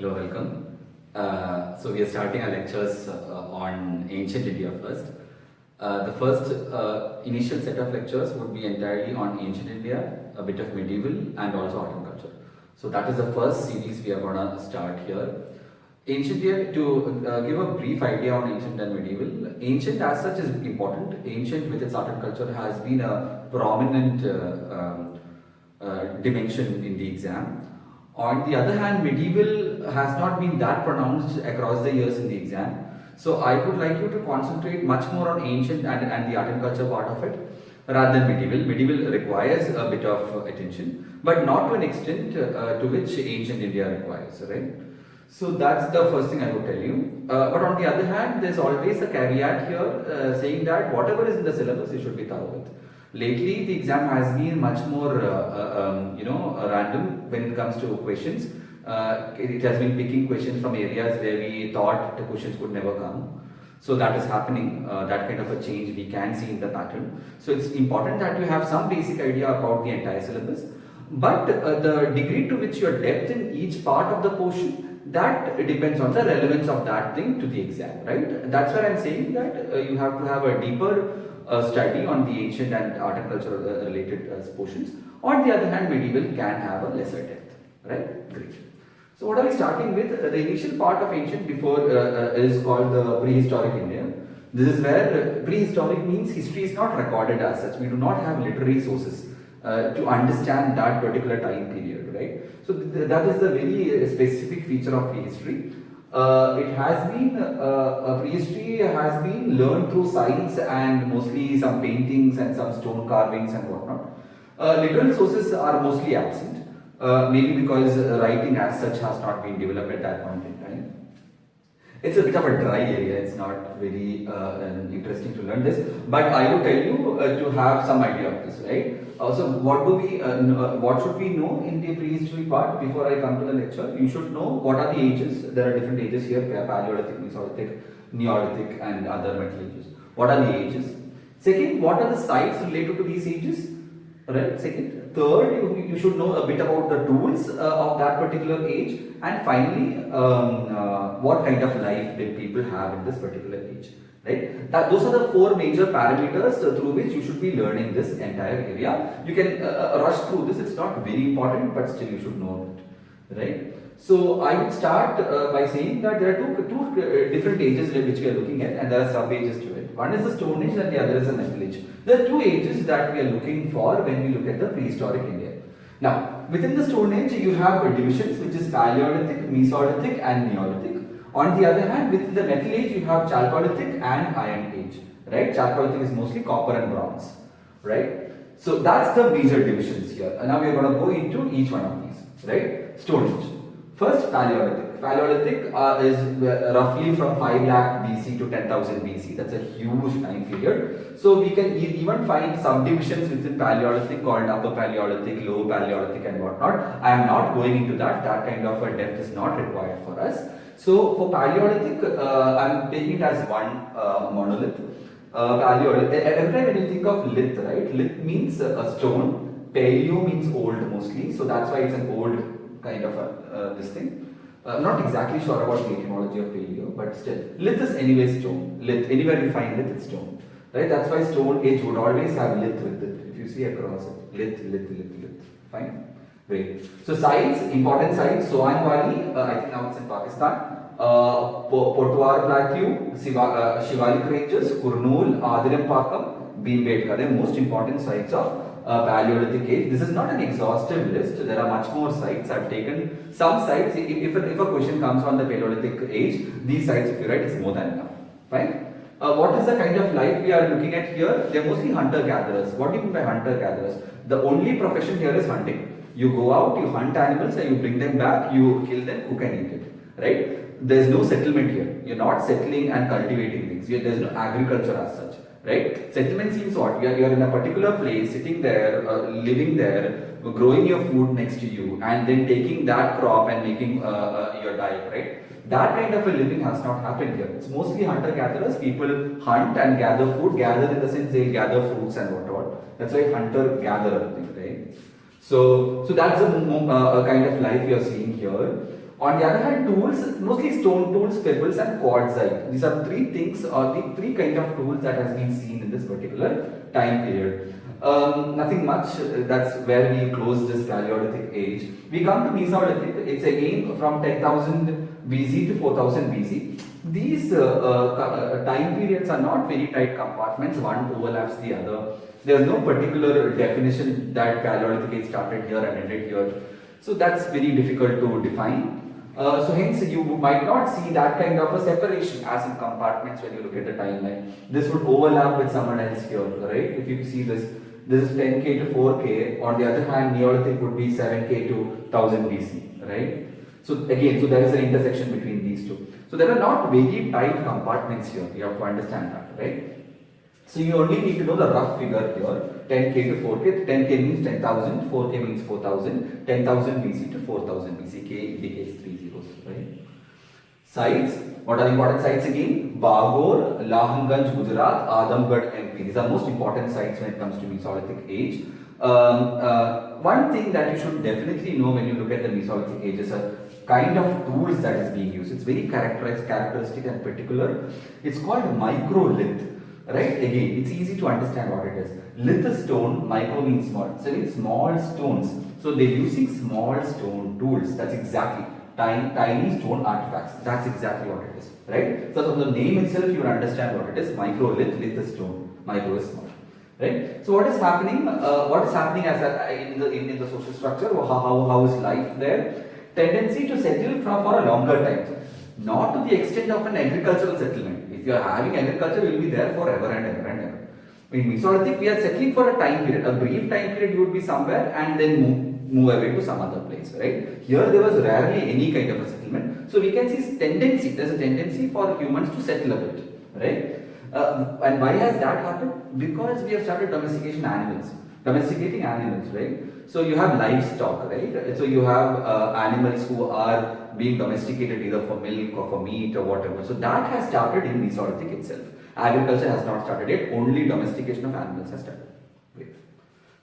Hello, welcome. So we are starting our lectures on ancient India first. The first initial set of lectures would be entirely on ancient India, a bit of medieval and also art and culture. So that is the first series we are going to start here. Ancient India, to give a brief idea on ancient and medieval, ancient as such is important. Ancient with its art and culture has been a prominent dimension in the exam. On the other hand, medieval has not been that pronounced across the years in the exam. So I would like you to concentrate much more on ancient and the art and culture part of it rather than medieval. Medieval requires a bit of attention, but not to an extent to which ancient India requires, right? So that's the first thing I would tell you. But on the other hand, there's always a caveat here saying that whatever is in the syllabus, you should be thorough with. Lately, the exam has been much more, random when it comes to questions. It has been picking questions from areas where we thought the questions would never come. So that is happening, that kind of a change we can see in the pattern. So it's important that you have some basic idea about the entire syllabus. But the degree to which your depth in each part of the portion, that depends on the relevance of that thing to the exam, right? That's why I'm saying that you have to have a deeper study on the ancient and art and culture related portions. On the other hand, medieval can have a lesser depth, right? Great. So what are we starting with? The initial part of ancient before is called the prehistoric India. This is where prehistoric means history is not recorded as such. We do not have literary sources to understand that particular time period, right? So that is the very specific feature of prehistory. It has been, prehistory has been learned through science and mostly some paintings and some stone carvings and whatnot. Literal sources are mostly absent, maybe because writing as such has not been developed at that point in time. It's a bit of a dry area, it's not very interesting to learn this, but I would tell you to have some idea of this, right? So what should we know in the prehistory part before I come to the lecture? You should know what are the ages. There are different ages here: Paleolithic, Mesolithic, Neolithic and other metal ages. What are the ages? Second, what are the sites related to these ages? Right, second. Third, you should know a bit about the tools of that particular age. And finally, what kind of life did people have in this particular age? Right? Those are the four major parameters through which you should be learning this entire area. You can rush through this, it's not very important, but still you should know it. Right? So I would start by saying that there are two different ages which we are looking at, and there are sub-ages to it. One is the Stone Age and the other is the Metal Age. There are two ages that we are looking for when we look at the prehistoric India. Now, within the Stone Age, you have divisions which is Paleolithic, Mesolithic and Neolithic. On the other hand, within the Metal Age, you have Chalcolithic and Iron Age. Right? Chalcolithic is mostly copper and bronze. Right? So that's the major divisions here. And now we are going to go into each one of these. Right? Stone Age. First, Paleolithic. Paleolithic is roughly from 5 lakh BC to 10,000 BC. That's a huge time period. So we can even find subdivisions within Paleolithic called Upper Paleolithic, Lower Paleolithic and whatnot. I am not going into that. That kind of a depth is not required for us. So for Paleolithic, I am taking it as one monolith. Paleolithic. Every time when you think of lith, right? Lith means a stone. Paleo means old mostly. So that's why it's an old kind of this thing. I'm not exactly sure about the etymology of paleo, but still, lith is anyway stone. Lith, anywhere you find lith, it's stone. Right? That's why Stone Age would always have lith with it. If you see across it, lith. Fine? Great. So sites, important sites, Soan Valley, I think now it's in Pakistan. Potwar Plateau, Shivalik Ranges, Kurnool, Adirampakam, Bhimbetka. They are most important sites of Paleolithic age. This is not an exhaustive list. There are much more sites. I've taken some sites. If a question comes on the Paleolithic age, these sites, if you write, it's more than enough. Fine? What is the kind of life we are looking at here? They are mostly hunter-gatherers. What do you mean by hunter-gatherers? The only profession here is hunting. You go out, you hunt animals, and you bring them back, you kill them, cook and eat it. Right? There is no settlement here. You're not settling and cultivating things. There is no agriculture as such. Right? Settlement seems what? You are in a particular place, sitting there, living there, growing your food next to you, and then taking that crop and making your diet, right? That kind of a living has not happened here. It's mostly hunter-gatherers. People hunt and gather food. Gather in the sense they'll gather fruits and whatever. That's why hunter-gatherer thing, right? So that's a kind of life we are seeing here. On the other hand, tools, mostly stone tools, pebbles and quartzite. These are three things or the three kind of tools that has been seen in this particular time period. Nothing much, that's where we close this Paleolithic age. We come to Mesolithic, it's again from 10,000 BC to 4000 BC. These time periods are not very tight compartments, one overlaps the other. There is no particular definition that Paleolithic age started here and ended here. So that's very difficult to define. So hence you might not see that kind of a separation as in compartments when you look at the timeline. This would overlap with someone else here, right? If you see this is 10k to 4k. On the other hand, Neolithic would be 7k to 1000 BC, right? So again, so there is an intersection between these two. So there are not very tight compartments here. You have to understand that, right? So you only need to know the rough figure here. 10k to 4k. 10k means 10,000. 4k means 4,000. 10,000 BC to 4,000 BC. K indicates 3 zeros, right? Sites. What are the important sites again? Bagor, Lahanganj, Gujarat, Adamgarh, MP. These are most important sites when it comes to Mesolithic age. One thing that you should definitely know when you look at the Mesolithic age is a kind of tools that is being used. It's very characteristic and particular. It's called microlith. Right? Again, it's easy to understand what it is. Lith is stone, micro means small. So it's small stones. So they're using small stone tools. That's exactly. Tiny stone artifacts. That's exactly what it is. Right? So from the name itself, you will understand what it is. Microlith, lith is stone, micro is small. Right? So what is happening? What is happening as in the social structure? How is life there? Tendency to settle for a longer time. Not to the extent of an agricultural settlement. If you are having agriculture, you will be there forever and ever and ever. In Mesolithic, we are settling for a time period. A brief time period, you would be somewhere and then move away to some other place, right? Here, there was rarely any kind of a settlement. So we can see tendency. There's a tendency for humans to settle a bit, right? And why has that happened? Because we have started domesticating animals, right? So you have livestock, right? So you have animals who are being domesticated either for milk or for meat or whatever. So that has started in Mesolithic itself. Agriculture has not started yet, only domestication of animals has started. Great.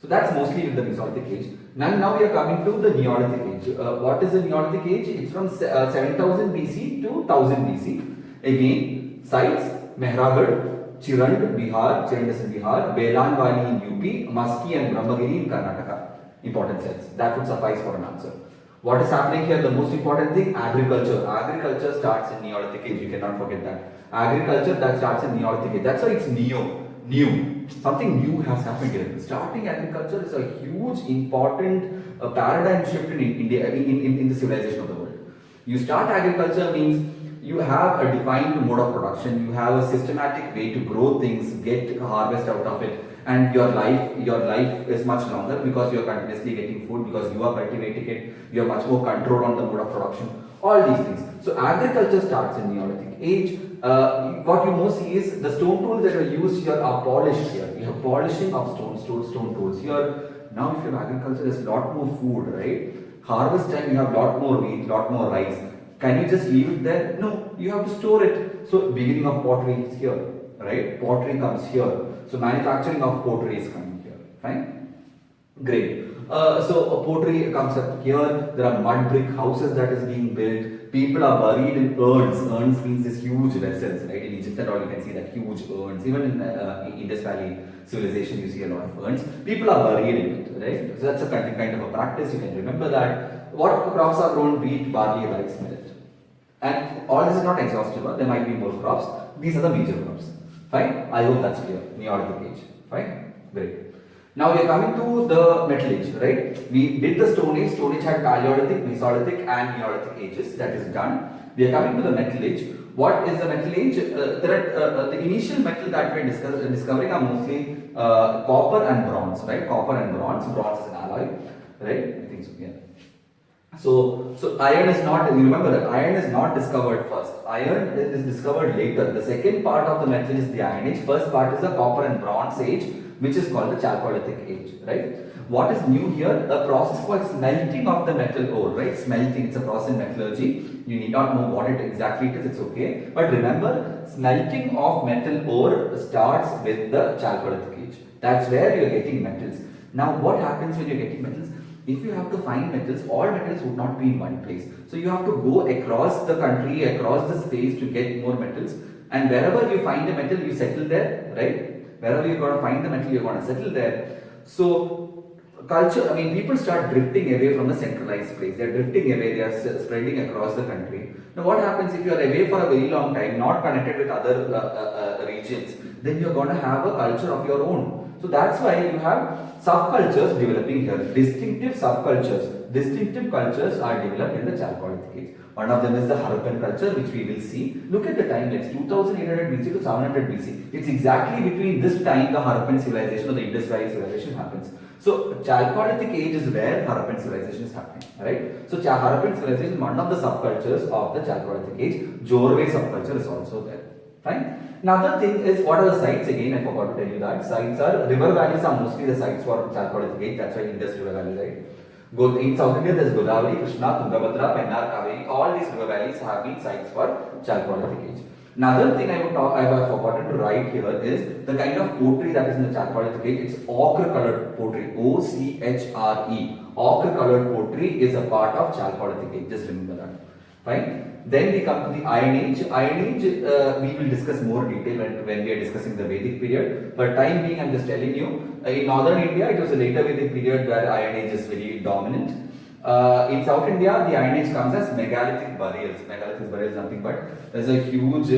So that's mostly with the Mesolithic age. Now we are coming to the Neolithic age. What is the Neolithic age? It's from 7000 BC to 1000 BC. Again, sites, Mehragarh, Chirand, Bihar, Chirand is in Bihar, Belan Valley in UP, Maski and Brahmagiri in Karnataka. Important sites. That would suffice for an answer. What is happening here? The most important thing, agriculture. Agriculture starts in Neolithic age. You cannot forget that. Agriculture that starts in Neolithic age. That's why it's new. Something new has happened here. Starting agriculture is a huge, important paradigm shift in India, in the civilization of the world. You start agriculture means you have a defined mode of production. You have a systematic way to grow things, get harvest out of it. And your life is much longer because you are continuously getting food, because you are cultivating it, you have much more control on the mode of production, all these things. So agriculture starts in Neolithic age. What you most see is the stone tools that are used here are polished here. You have polishing of stone tools here. Now if you have agriculture, there's a lot more food, right? Harvest time, you have a lot more wheat, lot more rice. Can you just leave it there? No, you have to store it. So beginning of pottery is here, right? Pottery comes here. So manufacturing of pottery is coming here. Fine? Great. So pottery comes up here. There are mud brick houses that is being built. People are buried in urns. Urns means these huge vessels, right? In Egypt and all, you can see that huge urns. Even in Indus Valley civilization, you see a lot of urns. People are buried in it, right? So that's a kind of a practice. You can remember that. What crops are grown? Wheat, barley, rice, millet. And all this is not exhaustive. There might be more crops. These are the major crops. Fine? I hope that's clear. Neolithic age. Fine? Great. Now we are coming to the Metal Age, right? We did the Stone Age. Stone Age had Paleolithic, Mesolithic and Neolithic ages. That is done. We are coming to the Metal Age. What is the Metal Age? The initial metal that we are discovering are mostly copper and bronze, right? Copper and bronze. Bronze is an alloy, right? I think so, yeah. So iron is not, you remember that iron is not discovered first. Iron is discovered later. The second part of the metal is the Iron Age. First part is the Copper and Bronze Age, which is called the Chalcolithic Age, right? What is new here? A process called smelting of the metal ore, right? Smelting, it's a process in metallurgy. You need not know what it exactly is, it's okay. But remember, smelting of metal ore starts with the Chalcolithic Age. That's where you're getting metals. Now, what happens when you're getting metals? If you have to find metals, all metals would not be in one place. So you have to go across the country, across the space to get more metals. And wherever you find a metal, you settle there, right? Wherever you're going to find the metal, you're going to settle there. So culture, I mean, people start drifting away from the centralized place. They're drifting away, they are spreading across the country. Now what happens if you are away for a very long time, not connected with other regions, then you're going to have a culture of your own. So that's why you have subcultures developing here. Distinctive subcultures, distinctive cultures are developed in the Chalcolithic age. One of them is the Harappan culture, which we will see. Look at the timelines, 2800 BC to 700 BC. It's exactly between this time the Harappan civilization or the Indus Valley civilization happens. So Chalcolithic age is where Harappan civilization is happening, right? So Harappan civilization is one of the subcultures of the Chalcolithic age. Jorwe subculture is also there. Fine. Another thing is, what are the sites? Again, I forgot to tell you that. Sites are, river valleys are mostly the sites for Chalcolithic age. That's why Indus River Valley, right? In South India, there's Godavari, Krishna, Tungabhadra, Pennar, Kaveri. All these river valleys have been sites for Chalcolithic age. Another thing I have forgotten to write here is the kind of pottery that is in the Chalcolithic age. It's ochre colored pottery, O-C-H-R-E. Ochre colored pottery is a part of Chalcolithic age. Just remember that. Fine. Then we come to the Iron Age. Iron Age, we will discuss more detail when we are discussing the Vedic period. For time being, I am just telling you, in northern India, it was a later Vedic period where Iron Age is very dominant. In South India, the Iron Age comes as megalithic burials. Megalithic burials is nothing but there's a huge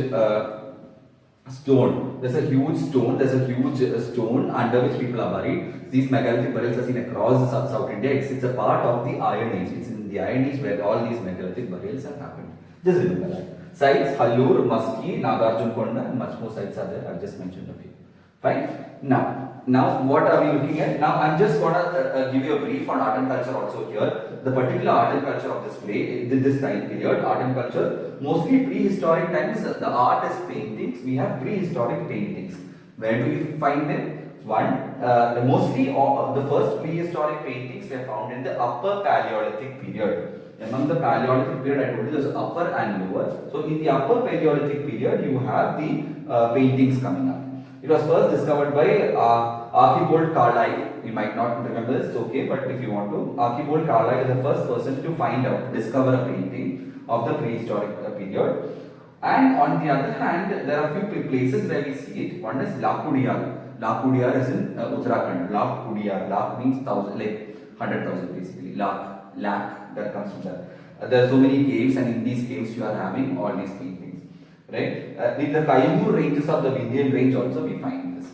stone. There's a huge stone under which people are buried. These megalithic burials are seen across South India. It's a part of the Iron Age. It's in the Iron Age where all these megalithic burials have happened. Just remember that. Sites, Hallur, Maski, Nagarjun Konda, and much more sites are there. I've just mentioned a few. Fine. Now what are we looking at? Now I'm just gonna give you a brief on art and culture also here. The particular art and culture of this time period, art and culture, mostly prehistoric times. The art is paintings. We have prehistoric paintings. Where do we find them? Mostly the first prehistoric paintings were found in the Upper Paleolithic period. Among the Paleolithic period, I told you there's upper and lower. So in the Upper Paleolithic period, you have the paintings coming up. It was first discovered by Archibald Carlyle. You might not remember this, it's okay, but if you want to, Archibald Carlyle is the first person to discover a painting of the prehistoric period. And on the other hand, there are a few places where we see it. One is Lakudiyar. Lakudiyar is in Uttarakhand. Lakudiyar. Lak means 1,000, like 100,000 basically. Lakh, that comes from that. There are so many caves, and in these caves you are having all these paintings, right? In the Kayamur ranges of the Vindhyan range also we find this.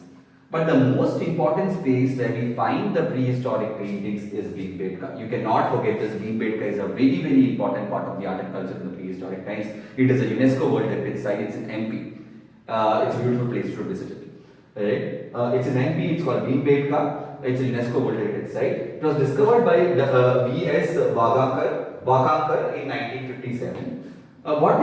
But the most important space where we find the prehistoric paintings is Bhimbetka. You cannot forget this. Bhimbetka is a very, very important part of the art and culture in the prehistoric times. It is a UNESCO World Heritage Site. It's in MP. It's a beautiful place to visit it. Right? It's in MP. It's called Bhimbetka. It's a UNESCO World Heritage Site. It was discovered by V.S. Vagankar in 1957. What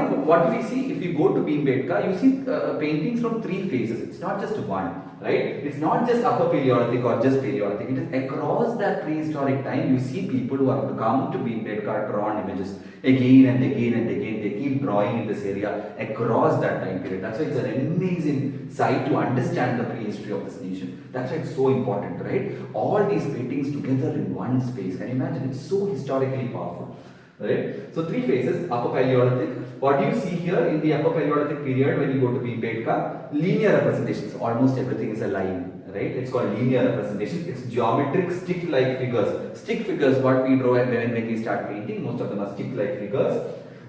do we see? If you go to Bhimbetka, you see paintings from three phases. It's not just one, right? It's not just Upper Paleolithic or just Paleolithic. It is across that prehistoric time. You see people who have come to Bhimbetka, drawn images again and again and again. They keep drawing in this area across that time period. That's why it's an amazing site to understand the prehistory of this nation. That's why it's so important, right? All these paintings together in one space. Can you imagine? It's so historically powerful. Right? So three phases, Upper Paleolithic. What do you see here in the Upper Paleolithic period when you go to Bhimbetka? Linear representations. Almost everything is a line, right? It's called linear representation. It's geometric stick-like figures. Stick figures, what we draw when we start painting, most of them are stick-like figures.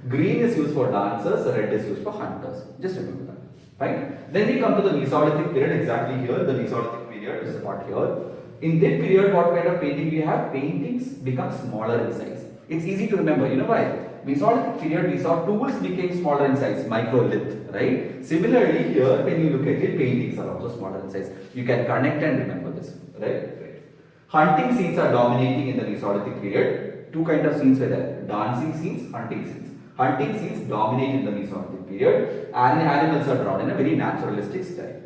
Green is used for dancers, red is used for hunters. Just remember that. Fine. Then we come to the Mesolithic period, exactly here, the Mesolithic period, this is part here. In that period, what kind of painting we have? Paintings become smaller in size. It's easy to remember, you know why? Mesolithic period, we saw tools became smaller in size, microlith, right? Similarly here, when you look at it, paintings are also smaller in size. You can connect and remember this, right? Hunting scenes are dominating in the Mesolithic period. Two kinds of scenes were there, dancing scenes, hunting scenes. Hunting scenes dominate in the Mesolithic period, and animals are drawn in a very naturalistic style.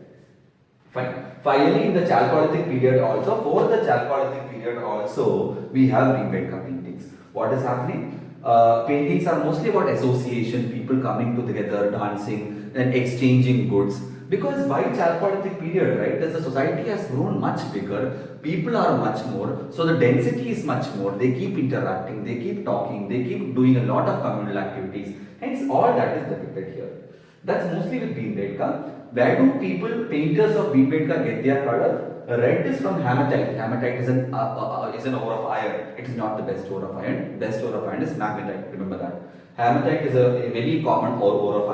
Fine. Finally, in the Chalcolithic period also, for the Chalcolithic period also, we have Bhimbetka paintings. What is happening? Paintings are mostly about association, people coming together, dancing, and exchanging goods. Because by Chalcolithic period, right, as the society has grown much bigger, people are much more, so the density is much more. They keep interacting, they keep talking, they keep doing a lot of communal activities. Hence, all that is depicted here. That's mostly with Bhimbetka. Where do people, painters of Bhimbetka, get their color? Red is from hematite. Hematite is an ore of iron. It is not the best ore of iron. Best ore of iron is magnetite. Remember that. Hematite is a very common ore of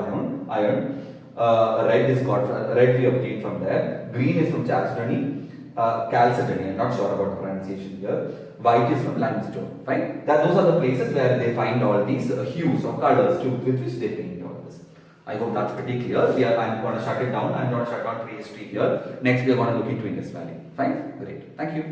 iron. Red is got red we obtained from there. Green is from chalcedony. I'm not sure about the pronunciation here. White is from limestone. Fine. Those are the places where they find all these hues or colors with which they paint all this. I hope that's pretty clear. I'm going to shut it down. I'm going to shut down prehistory here. Next, we are going to look into Indus Valley. Fine? Great. Thank you.